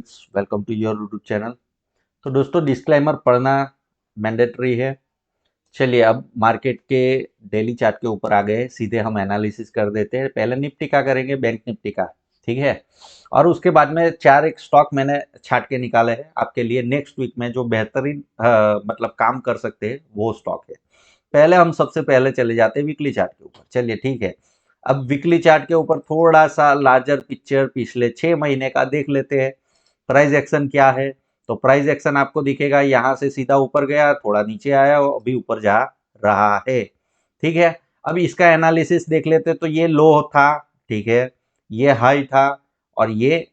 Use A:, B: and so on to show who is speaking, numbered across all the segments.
A: Welcome to your YouTube channel. तो दोस्तों disclaimer पढ़ना मैंडेटरी है। चलिए अब मार्केट के डेली चार्ट के ऊपर आ गए, सीधे हम एनालिसिस कर देते हैं। पहले निफ्टी का करेंगे, बैंक निफ्टी का, ठीक है। और उसके बाद में चार एक स्टॉक मैंने छाट के निकाले हैं आपके लिए नेक्स्ट वीक में, जो बेहतरीन मतलब काम कर सकते हैं वो स्टॉक है। पहले हम सबसे पहले चले जाते हैं वीकली चार्ट के ऊपर। चलिए ठीक है, अब वीकली चार्ट के ऊपर थोड़ा सा लार्जर पिक्चर पिछले 6 महीने का देख लेते हैं। प्राइस एक्शन क्या है? तो प्राइस एक्शन आपको दिखेगा, यहाँ से सीधा ऊपर गया, थोड़ा नीचे आया और अभी ऊपर जा रहा है, ठीक है। अब इसका एनालिसिस देख लेते, तो ये लो था, ठीक है, ये हाई था और ये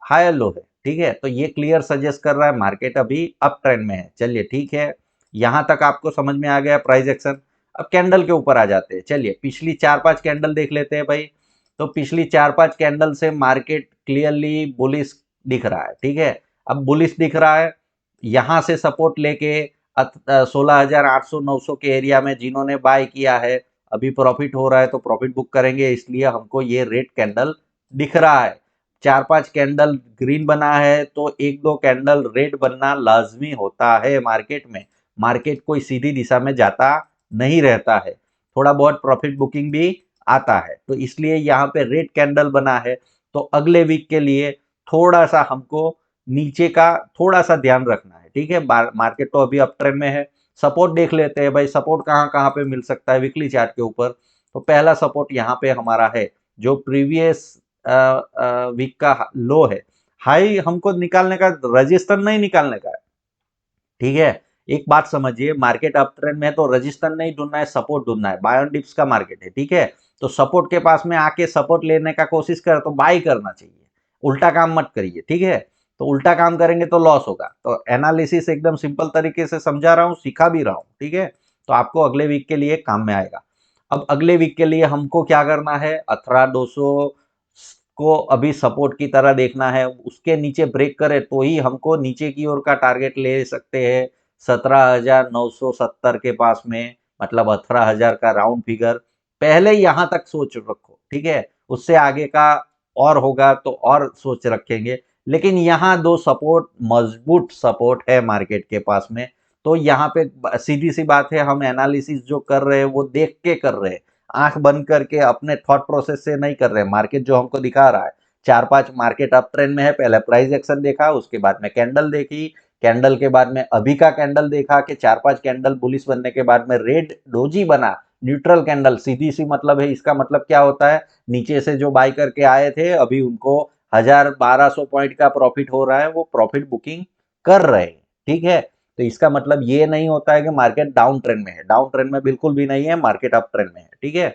A: हायर लो है, ठीक है। तो ये क्लियर सजेस्ट कर रहा है मार्केट अभी अप ट्रेंड में है। चलिए ठीक है, यहां तक आपको समझ में आ गया प्राइस एक्शन। अब कैंडल के ऊपर आ जाते हैं। चलिए पिछली 4-5 कैंडल देख लेते हैं भाई। तो पिछली 4-5 कैंडल से मार्केट क्लियरली बुलिश दिख रहा है, ठीक है। अब बुलिश दिख रहा है, यहां से सपोर्ट लेके 16,800-900 के एरिया में जिन्होंने बाय किया है, अभी प्रॉफिट हो रहा है तो प्रॉफिट बुक करेंगे, इसलिए हमको ये रेड कैंडल दिख रहा है। 4-5 कैंडल ग्रीन बना है तो 1-2 कैंडल रेड बनना लाजमी होता है मार्केट में। मार्केट कोई सीधी दिशा में जाता नहीं रहता है, थोड़ा बहुत प्रॉफिट बुकिंग भी आता है। तो इसलिए यहाँ पे रेड कैंडल बना है, तो अगले वीक के लिए थोड़ा सा हमको नीचे का थोड़ा सा ध्यान रखना है, ठीक है। मार्केट तो अभी अप ट्रेंड में है। सपोर्ट देख लेते हैं भाई, सपोर्ट कहाँ कहाँ पे मिल सकता है वीकली चार्ट के ऊपर। तो पहला सपोर्ट यहाँ पे हमारा है, जो प्रीवियस वीक का लो है। हाई हमको निकालने का, रजिस्टर नहीं निकालने का है, ठीक है। एक बात समझिए, मार्केट अप ट्रेंड में है तो रजिस्टर नहीं ढूंढना है, सपोर्ट ढूंढना है। बाय ऑन डिप्स का मार्केट है, ठीक है। तो सपोर्ट के पास में आके सपोर्ट लेने का कोशिश कर तो बाई करना चाहिए, उल्टा काम मत करिए, ठीक है। तो उल्टा काम करेंगे तो लॉस होगा। तो एनालिसिस एकदम सिंपल तरीके से समझा रहा हूँ, सिखा भी रहा हूँ, ठीक है। तो आपको अगले वीक के लिए काम में आएगा। अब अगले वीक के लिए हमको क्या करना है, 18,200 को अभी सपोर्ट की तरह देखना है। उसके नीचे ब्रेक करे तो ही हमको नीचे की ओर का टारगेट ले सकते हैं, 17,970 के पास में, मतलब 18,000 का राउंड फिगर। पहले यहां तक सोच रखो, ठीक है। उससे आगे का और होगा तो और सोच रखेंगे, लेकिन यहाँ दो सपोर्ट, मजबूत सपोर्ट है मार्केट के पास में। तो यहाँ पे सीधी सी बात है, हम एनालिसिस जो कर रहे हैं वो देख के कर रहे हैं, आंख बंद करके अपने थॉट प्रोसेस से नहीं कर रहे। मार्केट जो हमको दिखा रहा है, 4-5 मार्केट अप ट्रेंड में है, पहले प्राइस एक्शन देखा, उसके बाद में कैंडल देखी, कैंडल के बाद में अभी का कैंडल देखा कि 4-5 कैंडल बुलिश बनने के बाद में रेड डोजी बना, न्यूट्रल कैंडल। सीधी सी मतलब है, इसका मतलब क्या होता है, नीचे से जो बाई करके आए थे अभी उनको 1,000-1,200 पॉइंट का प्रॉफिट हो रहा है, वो प्रॉफिट बुकिंग कर रहे हैं, ठीक है। तो इसका मतलब ये नहीं होता है कि मार्केट डाउन ट्रेंड में है, डाउन ट्रेंड में बिल्कुल भी नहीं है, मार्केट अप ट्रेंड में है, ठीक है।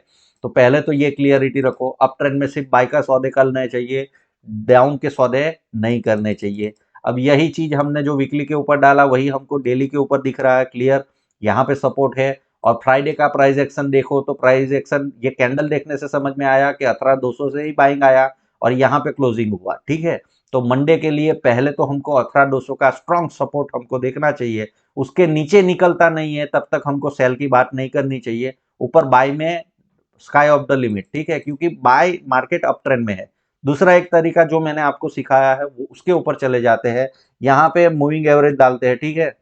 A: तो पहले तो ये क्लियरिटी रखो, अप ट्रेंड में सिर्फ बाय का सौदे करने चाहिए, डाउन के सौदे नहीं करने चाहिए। अब यही चीज हमने जो वीकली के ऊपर डाला वही हमको डेली के ऊपर दिख रहा है क्लियर, यहाँ पे सपोर्ट है। और फ्राइडे का प्राइस एक्शन देखो, तो प्राइस एक्शन ये कैंडल देखने से समझ में आया कि 18,200 से ही बाइंग आया और यहाँ पे क्लोजिंग हुआ, ठीक है। तो मंडे के लिए पहले तो हमको 18,200 का स्ट्रॉन्ग सपोर्ट हमको देखना चाहिए। उसके नीचे निकलता नहीं है तब तक हमको सेल की बात नहीं करनी चाहिए। ऊपर बाय में स्काई ऑफ द लिमिट, ठीक है, क्योंकि बाय मार्केट अप ट्रेंड में है। दूसरा एक तरीका जो मैंने आपको सिखाया है वो उसके ऊपर चले जाते हैं। यहाँ पे मूविंग एवरेज डालते हैं, ठीक है।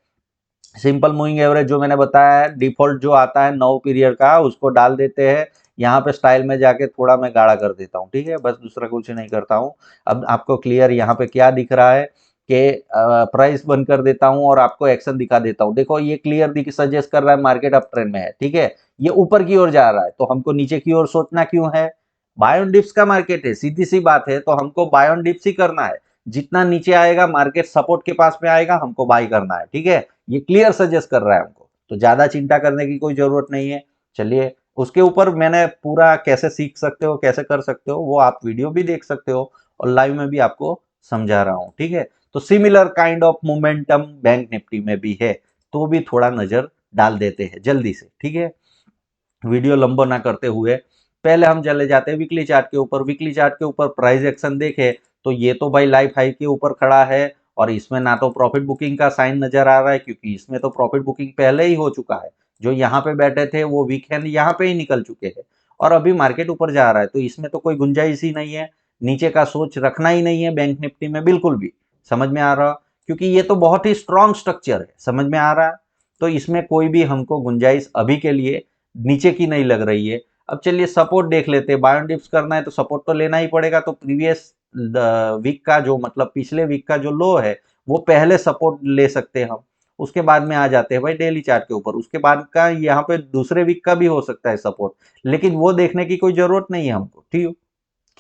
A: सिंपल मूविंग एवरेज जो मैंने बताया है, डिफॉल्ट जो आता है 9 पीरियड का, उसको डाल देते हैं। यहाँ पे स्टाइल में जाके थोड़ा मैं गाढ़ा कर देता हूँ, ठीक है, बस दूसरा कुछ नहीं करता हूँ। अब आपको क्लियर यहाँ पे क्या दिख रहा है कि प्राइस बंद कर देता हूँ और आपको एक्शन दिखा देता हूँ। देखो ये क्लियर दिख सजेस्ट कर रहा है मार्केट अप ट्रेंड में है, ठीक है। ये ऊपर की ओर जा रहा है तो हमको नीचे की ओर सोचना क्यों है, बाय ऑन डिप्स का मार्केट है, सीधी सी बात है। तो हमको बाय ऑन डिप्स ही करना है, जितना नीचे आएगा मार्केट सपोर्ट के पास में आएगा हमको बाई करना है, ठीक है। ये क्लियर सजेस्ट कर रहा है हमको, तो ज्यादा चिंता करने की कोई जरूरत नहीं है। चलिए उसके ऊपर मैंने पूरा कैसे सीख सकते हो, कैसे कर सकते हो, वो आप वीडियो भी देख सकते हो और लाइव में भी आपको समझा रहा हूँ, ठीक है। तो similar kind of momentum bank Nifty में भी है, तो भी थोड़ा नजर डाल देते हैं जल्दी से, ठीक है। वीडियो लंबा ना करते हुए पहले हम चले जाते हैं वीकली चार्ट के ऊपर। वीकली चार्ट के ऊपर प्राइस एक्शन देखे तो ये तो भाई लाइफ हाई के ऊपर खड़ा है और इसमें ना तो प्रॉफिट बुकिंग का साइन नजर आ रहा है, क्योंकि इसमें तो प्रॉफिट बुकिंग पहले ही हो चुका है। जो यहाँ पे बैठे थे वो वीकेंड यहाँ पे ही निकल चुके हैं और अभी मार्केट ऊपर जा रहा है, तो इसमें तो कोई गुंजाइश ही नहीं है, नीचे का सोच रखना ही नहीं है बैंक निफ्टी में बिल्कुल भी। समझ में आ रहा? क्योंकि ये तो बहुत ही स्ट्रॉन्ग स्ट्रक्चर है, समझ में आ रहा है? तो इसमें कोई भी हमको गुंजाइश अभी के लिए नीचे की नहीं लग रही है। अब चलिए सपोर्ट देख लेते हैं, बाय ऑन डिप्स करना है तो सपोर्ट तो लेना ही पड़ेगा। तो प्रीवियस वीक का जो मतलब पिछले वीक का जो लो है वो पहले सपोर्ट ले सकते हैं हम। उसके बाद में आ जाते हैं भाई डेली चार्ट के ऊपर, उसके बाद का यहाँ पे दूसरे वीक का भी हो सकता है सपोर्ट, लेकिन वो देखने की कोई जरूरत नहीं है हमको, ठीक?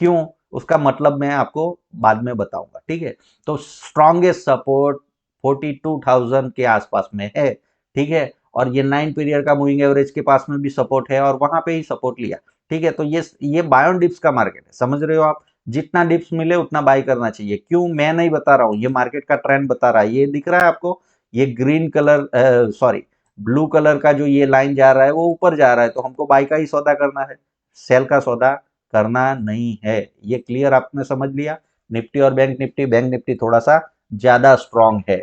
A: क्यों? उसका मतलब मैं आपको बाद में बताऊंगा, ठीक है? तो स्ट्रॉन्गेस्ट सपोर्ट 42,000 के आसपास में है, ठीक है? और ये 9 पीरियड का मूविंग एवरेज के पास में भी सपोर्ट है और वहां पे ही सपोर्ट लिया, ठीक है? तो ये बाय ऑन डिप्स का मार्केट है, समझ रहे हो आप? जितना डिप्स मिले उतना बाय करना चाहिए। क्यों? मैं नहीं बता रहा हूं, ये मार्केट का ट्रेंड बता रहा है। ये दिख रहा है आपको, ये green colour sorry blue colour का जो ये लाइन जा रहा है वो ऊपर जा रहा है, तो हमको बाय का ही सौदा करना है, सेल का सौदा करना नहीं है। ये क्लियर आपने समझ लिया? निफ्टी और बैंक निफ्टी थोड़ा सा ज्यादा स्ट्रांग है,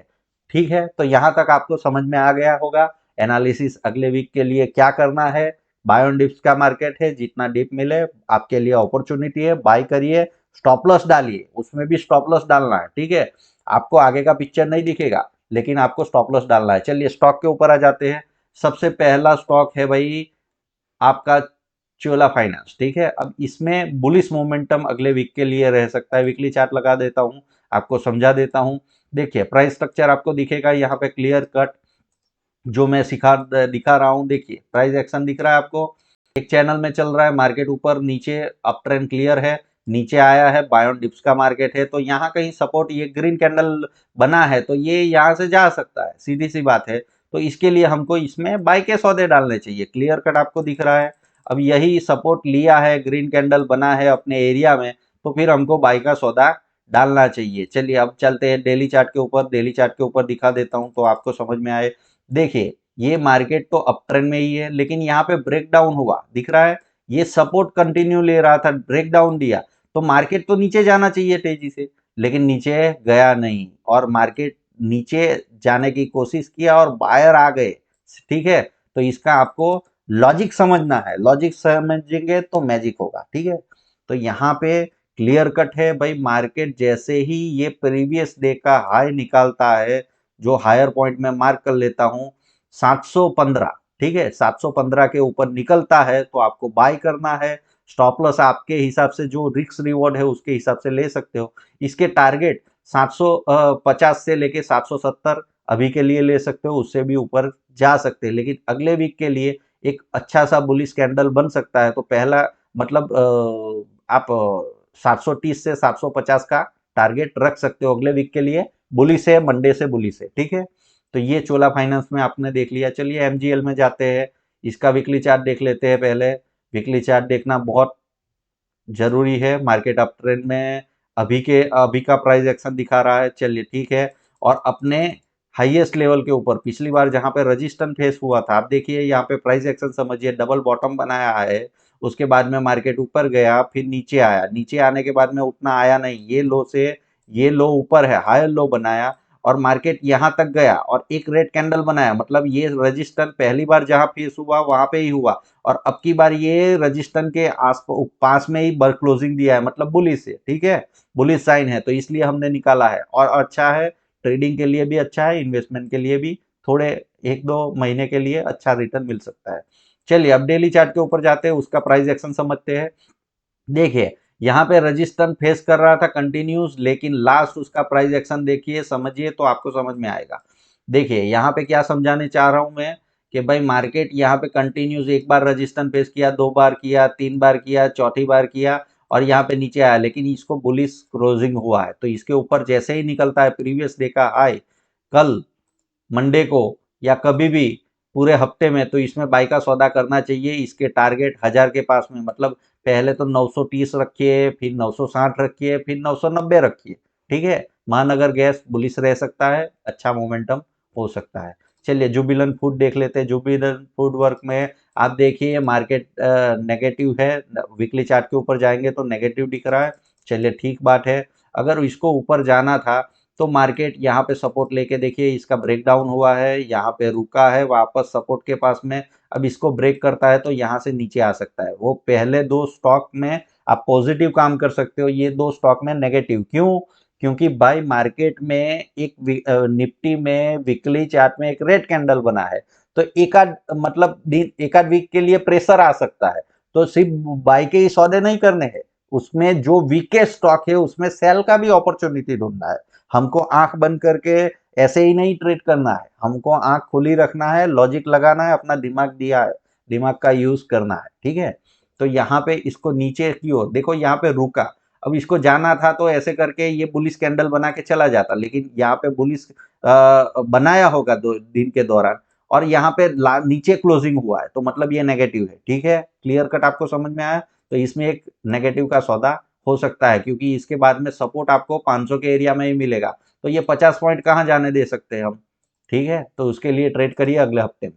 A: ठीक है? तो यहां तक आपको समझ में आ गया होगा एनालिसिस अगले वीक के लिए क्या करना है। बाय ऑन डिप्स का मार्केट है, जितना डिप मिले आपके लिए अपॉर्चुनिटी है, बाय करिए, स्टॉप लॉस डालिए, उसमें भी स्टॉप लॉस डालना है, ठीक है? आपको आगे का पिक्चर नहीं दिखेगा लेकिन आपको स्टॉप लॉस डालना है। चलिए स्टॉक के ऊपर आ जाते हैं। सबसे पहला स्टॉक है भाई आपका चोला फाइनेंस, ठीक है? अब इसमें बुलिश मोमेंटम अगले वीक के लिए रह सकता है। वीकली चार्ट लगा देता हूं, आपको समझा देता हूं। देखिए प्राइस स्ट्रक्चर आपको दिखेगा यहाँ पे क्लियर कट, जो मैं दिखा रहा हूं। देखिए प्राइस एक्शन दिख रहा है आपको, एक चैनल में चल रहा है, मार्केट ऊपर नीचे अप ट्रेंड क्लियर है, नीचे आया है, बाय ऑन डिप्स का मार्केट है। तो यहाँ कहीं सपोर्ट, ये ग्रीन कैंडल बना है तो ये यहाँ से जा सकता है, सीधी सी बात है। तो इसके लिए हमको इसमें बाय के सौदे डालने चाहिए, क्लियर कट आपको दिख रहा है। अब यही सपोर्ट लिया है, ग्रीन कैंडल बना है अपने एरिया में, तो फिर हमको बाय का सौदा डालना चाहिए। चलिए अब चलते हैं डेली चार्ट के ऊपर, डेली चार्ट के ऊपर दिखा देता हूं तो आपको समझ में आए। देखिए ये मार्केट तो अप ट्रेंड में ही है, लेकिन यहाँ पे ब्रेक डाउन हुआ, दिख रहा है? ये सपोर्ट कंटिन्यू ले रहा था, ब्रेक डाउन दिया, तो मार्केट तो नीचे जाना चाहिए तेजी से, लेकिन नीचे गया नहीं और मार्केट नीचे जाने की कोशिश किया और बायर आ गए, ठीक है? तो इसका आपको लॉजिक समझना है, लॉजिक समझेंगे तो मैजिक होगा, ठीक है? तो यहाँ पे क्लियर कट है भाई, मार्केट जैसे ही ये प्रीवियस डे का हाई निकालता है, जो हायर पॉइंट में मार्क कर लेता हूं 715, ठीक है? 715 के ऊपर निकलता है तो आपको बाय करना है। स्टॉप लॉस आपके हिसाब से जो रिस्क रिवॉर्ड है उसके हिसाब से ले सकते हो। इसके टारगेट 750 से लेके 770 अभी के लिए ले सकते हो, उससे भी ऊपर जा सकते हैं, लेकिन अगले वीक के लिए एक अच्छा सा बुलिश कैंडल बन सकता है। तो पहला मतलब आप 730 से 750 का टारगेट रख सकते हो अगले वीक के लिए, बुलिश है, मंडे से बुलिश है, ठीक है? तो ये चोला फाइनेंस में आपने देख लिया। चलिए एमजीएल में जाते हैं, इसका वीकली चार्ट देख लेते हैं पहले। वीकली चार्ट देखना बहुत जरूरी है, मार्केट अप ट्रेंड में अभी का प्राइस एक्शन दिखा रहा है, चलिए ठीक है। और अपने हाईएस्ट लेवल के ऊपर पिछली बार जहां पे रजिस्टेंस फेस हुआ था, आप देखिए यहाँ पे प्राइस एक्शन समझिए, डबल बॉटम बनाया है, उसके बाद में मार्केट ऊपर गया, फिर नीचे आया, नीचे आने के बाद में उतना आया नहीं, ये लो से ये लो ऊपर है, हायर लो बनाया और मार्केट यहाँ तक गया और एक रेड कैंडल बनाया, मतलब ये रजिस्टेंस पहली बार जहां फेस हुआ वहां पे ही हुआ और अब की बार ये रजिस्टेंस के आस पास में ही बर क्लोजिंग दिया है, मतलब बुलिश है, ठीक है? बुलिश साइन है, तो इसलिए हमने निकाला है और अच्छा है, ट्रेडिंग के लिए भी अच्छा है, इन्वेस्टमेंट के लिए भी थोड़े 1-2 महीने के लिए अच्छा रिटर्न मिल सकता है। चलिए अब डेली चार्ट के ऊपर जाते हैं, उसका प्राइस एक्शन समझते हैं। देखिए यहाँ पे रजिस्टेंस फेस कर रहा था कंटिन्यूस, लेकिन लास्ट उसका प्राइस एक्शन देखिए, समझिए तो आपको समझ में आएगा। देखिए यहाँ पे क्या समझाने चाह रहा हूं मैं कि भाई मार्केट यहाँ पे कंटिन्यूस एक बार रजिस्टेंस फेस किया, 2 बार किया, 3 बार किया, चौथी बार किया और यहाँ पे नीचे आया, लेकिन इसको बुलिश क्लोजिंग हुआ है। तो इसके ऊपर जैसे ही निकलता है प्रीवियस डे का हाई, कल मंडे को या कभी भी पूरे हफ्ते में, तो इसमें बाई का सौदा करना चाहिए। इसके टारगेट 1000 के पास में, मतलब पहले तो 930 रखिए, फिर 960 रखिए, फिर 990 रखिए, ठीक है? महानगर गैस बुलिश रह सकता है, अच्छा मोमेंटम हो सकता है। चलिए जुबिलेंट फूड देख लेते हैं। जुबिलेंट फूड वर्क में आप देखिए मार्केट नेगेटिव है, वीकली चार्ट के ऊपर जाएंगे तो नेगेटिव दिख रहा है, चलिए ठीक बात है। अगर इसको ऊपर जाना था तो मार्केट यहाँ पे सपोर्ट लेके देखिए, इसका ब्रेकडाउन हुआ है, यहाँ पे रुका है वापस सपोर्ट के पास में, अब इसको ब्रेक करता है तो यहाँ से नीचे आ सकता है। वो पहले 2 स्टॉक में आप पॉजिटिव काम कर सकते हो, ये 2 स्टॉक में नेगेटिव, क्यों? क्योंकि भाई मार्केट में एक निफ्टी में वीकली चार्ट में एक रेड कैंडल बना है, तो एक आध मतलब एक आध वीक के लिए प्रेशर आ सकता है। तो सिर्फ बाई के ही सौदे नहीं करने हैं, उसमें जो वीकेस्ट स्टॉक है उसमें सेल का भी अपॉर्चुनिटी ढूंढना है। हमको आंख बंद करके ऐसे ही नहीं ट्रेड करना है, हमको आंख खुली रखना है, लॉजिक लगाना है, अपना दिमाग दिया है, दिमाग का यूज करना है, ठीक है। तो यहाँ पे इसको नीचे की ओर देखो, यहाँ पे रुका, अब इसको जाना था तो ऐसे करके ये बुलिश कैंडल बना के चला जाता, लेकिन यहाँ पे बुलिश बनाया होगा 2 दिन के दौरान, और यहाँ पे नीचे क्लोजिंग हुआ है, तो मतलब ये नेगेटिव है, ठीक है। क्लियर कट आपको समझ में आया। तो इसमें एक नेगेटिव का सौदा हो सकता है, क्योंकि इसके बाद में सपोर्ट आपको 500 के एरिया में ही मिलेगा, तो ये 50 पॉइंट कहाँ जाने दे सकते हैं हम, ठीक है। तो उसके लिए ट्रेड करिए अगले हफ्ते में।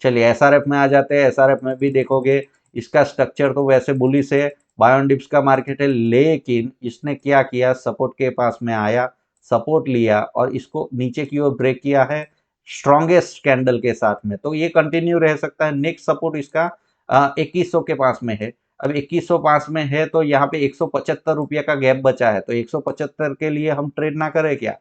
A: चलिए एसआरएफ में आ जाते हैं। एसआरएफ में भी देखोगे इसका स्ट्रक्चर तो वैसे बुलिश है, बाय ऑन डिप्स का मार्केट है, लेकिन इसने क्या किया, सपोर्ट के पास में आया, सपोर्ट लिया और इसको नीचे की ओर ब्रेक किया है स्ट्रॉन्गेस्ट कैंडल के साथ में, तो ये कंटिन्यू रह सकता है। नेक्स्ट सपोर्ट इसका 2100 के पास में है। अब 2100 पास में है तो यहाँ पे 175 रुपये का गैप बचा है, तो 175 के लिए हम ट्रेड ना करें क्या?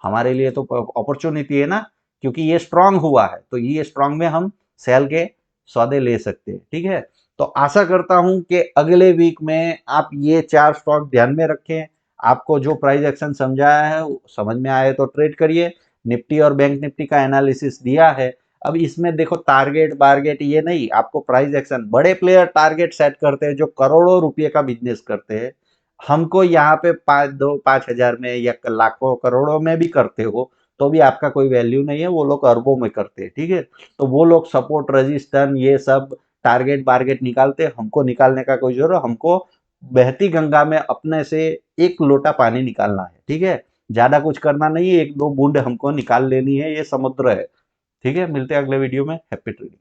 A: हमारे लिए तो अपॉर्चुनिटी है ना, क्योंकि ये स्ट्रांग हुआ है, तो ये स्ट्रांग में हम सेल के सौदे ले सकते हैं, ठीक है। तो आशा करता हूं कि अगले वीक में आप ये 4 स्टॉक ध्यान में रखें। आपको जो प्राइस एक्शन समझाया है समझ में आए तो ट्रेड करिए। निफ्टी और बैंक निफ्टी का एनालिसिस दिया है। अब इसमें देखो टारगेट बारगेट ये नहीं, आपको प्राइस एक्शन, बड़े प्लेयर टारगेट सेट करते हैं जो करोड़ों रुपए का बिजनेस करते हैं। हमको यहाँ पे 5,000 में या लाखों करोड़ों में भी करते हो तो भी आपका कोई वैल्यू नहीं है, वो लोग अरबों में करते हैं, ठीक है। तो वो लोग सपोर्ट रजिस्टेंस ये सब टारगेट बारगेट निकालते हैं, हमको निकालने का कोई जरूरत, हमको बहती गंगा में अपने से एक लोटा पानी निकालना है, ठीक है। ज्यादा कुछ करना नहीं है, 1-2 बूंद हमको निकाल लेनी है, ये समुद्र है, ठीक है। मिलते हैं अगले वीडियो में। Happy trading.